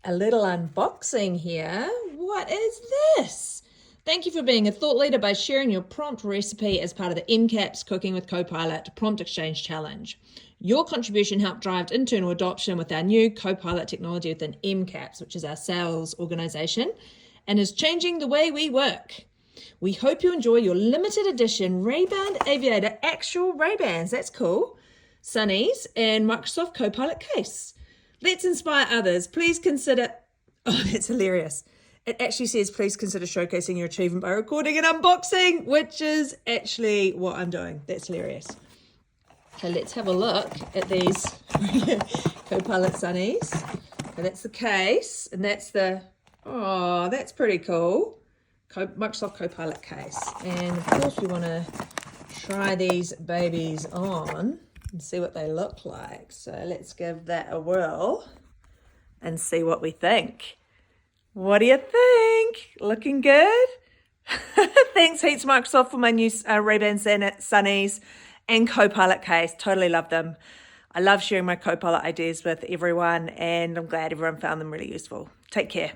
a little unboxing here. What is this? Thank you for being a thought leader by sharing your prompt recipe as part of the MCAP's Cooking with Copilot Prompt Exchange Challenge. Your contribution helped drive internal adoption with our new Copilot technology within MCAPS, which is our sales organization, and is changing the way we work. We hope you enjoy your limited edition Rayban Aviator actual Raybans, that's cool, sunnies, and Microsoft Copilot case. Let's inspire others. Please consider, oh, that's hilarious. It actually says, please consider showcasing your achievement by recording an unboxing, which is actually what I'm doing. That's hilarious. Okay, let's have a look at these Copilot sunnies. So that's the case, and that's the, oh, that's pretty cool. Microsoft Copilot case. And of course we want to try these babies on and see what they look like. So let's give that a whirl and see what we think. What do you think? Looking good? Thanks heaps Microsoft for my new Rayban sunnies and Copilot case. Totally love them. I love sharing my Copilot ideas with everyone, and I'm glad everyone found them really useful. Take care.